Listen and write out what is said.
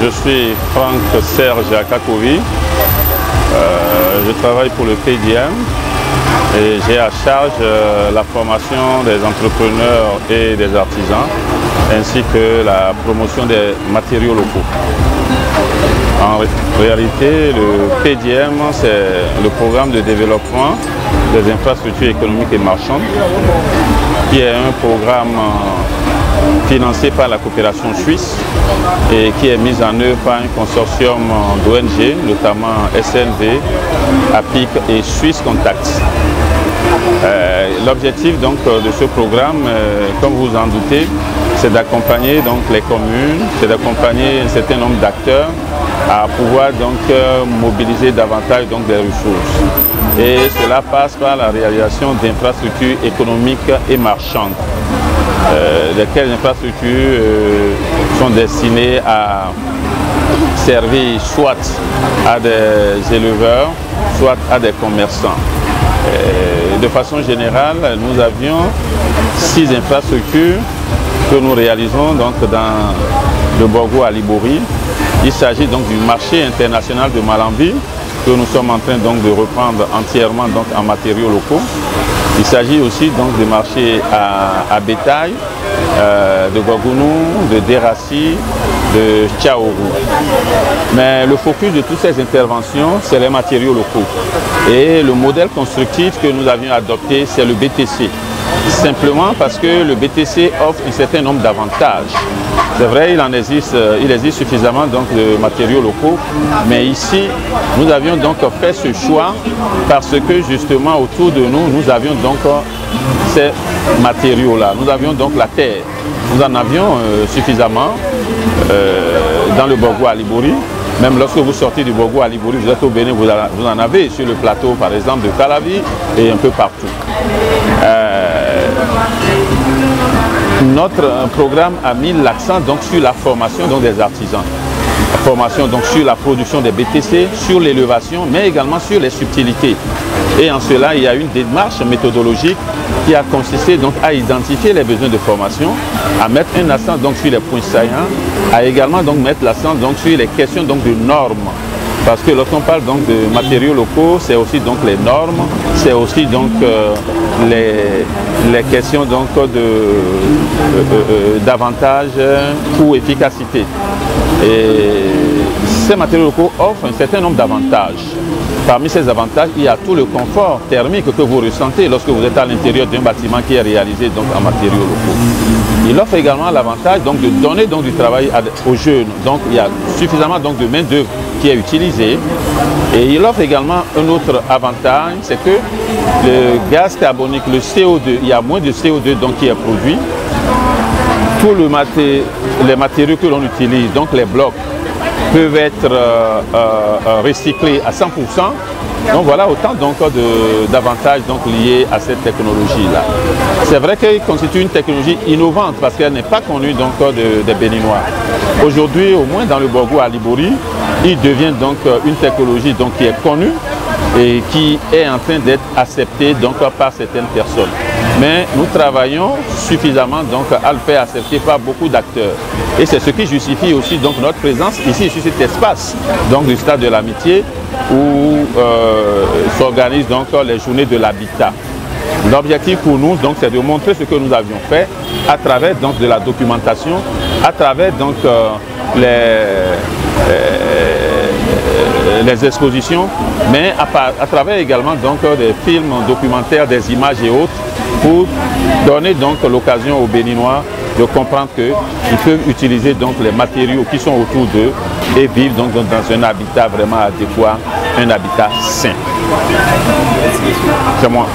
Je suis Franck Serge Akakovi. Je travaille pour le PDM et j'ai à charge la formation des entrepreneurs et des artisans ainsi que la promotion des matériaux locaux. En réalité, le PDM, c'est le programme de développement des infrastructures économiques et marchandes, qui est un programme financé par la coopération suisse et qui est mis en œuvre par un consortium d'ONG, notamment SNV, APIC et Swiss Contact. L'objectif donc de ce programme, comme vous en doutez, c'est d'accompagner donc les communes, c'est d'accompagner un certain nombre d'acteurs à pouvoir donc mobiliser davantage donc des ressources. Et cela passe par la réalisation d'infrastructures économiques et marchandes. Lesquelles infrastructures sont destinées à servir soit à des éleveurs, soit à des commerçants. De façon générale, nous avions 6 infrastructures que nous réalisons donc dans le Borgo à Libori. Il s'agit donc du marché international de Malambi que nous sommes en train donc de reprendre entièrement donc en matériaux locaux. Il s'agit aussi donc du marché à bétail, de Gogounou, de Derassi, de Tchaourou. Mais le focus de toutes ces interventions, c'est les matériaux locaux. Et le modèle constructif que nous avions adopté, c'est le BTC. Simplement parce que le BTC offre un certain nombre d'avantages. C'est vrai, il existe suffisamment donc, de matériaux locaux, mais ici, nous avions donc fait ce choix parce que justement autour de nous, nous avions donc ces matériaux-là. Nous avions donc la terre. Nous en avions suffisamment dans le Borgo à Libori. Même lorsque vous sortez du Borgo à Libori, vous êtes au Bénin, vous en avez sur le plateau par exemple de Calavi et un peu partout. Notre programme a mis l'accent donc sur la formation donc, des artisans. La formation donc sur la production des BTC, sur l'élevation, mais également sur les subtilités. Et en cela, il y a une démarche méthodologique qui a consisté donc à identifier les besoins de formation, à mettre un accent donc sur les points saillants, à également donc mettre l'accent donc sur les questions donc de normes. Parce que lorsqu'on parle donc de matériaux locaux, c'est aussi donc les normes, c'est aussi donc les questions donc d'avantages ou efficacité. Et ces matériaux locaux offrent un certain nombre d'avantages. Parmi ces avantages, il y a tout le confort thermique que vous ressentez lorsque vous êtes à l'intérieur d'un bâtiment qui est réalisé donc, en matériaux locaux. Il offre également l'avantage de donner donc, du travail aux jeunes. Donc il y a suffisamment donc, de main-d'œuvre qui est utilisée. Et il offre également un autre avantage, c'est que le gaz carbonique, le CO2, il y a moins de CO2 donc, qui est produit. Tous les matériaux que l'on utilise, donc les blocs, peuvent être recyclés à 100%. Donc voilà autant d'avantages liés à cette technologie-là. C'est vrai qu'elle constitue une technologie innovante parce qu'elle n'est pas connue des Béninois. Aujourd'hui, au moins dans le Borgo à Libori, il devient donc une technologie donc, qui est connue et qui est en train d'être acceptée donc, par certaines personnes. Mais nous travaillons suffisamment donc, à le faire accepter par beaucoup d'acteurs. Et c'est ce qui justifie aussi donc, notre présence ici sur cet espace donc, du Stade de l'Amitié où s'organisent donc les journées de l'habitat. L'objectif pour nous, c'est de montrer ce que nous avions fait à travers donc, de la documentation, à travers donc, les expositions, mais à travers également donc, des films documentaires, des images et autres, pour donner donc l'occasion aux Béninois de comprendre qu'ils peuvent utiliser donc, les matériaux qui sont autour d'eux et vivre donc, dans un habitat vraiment adéquat, un habitat sain. C'est moi.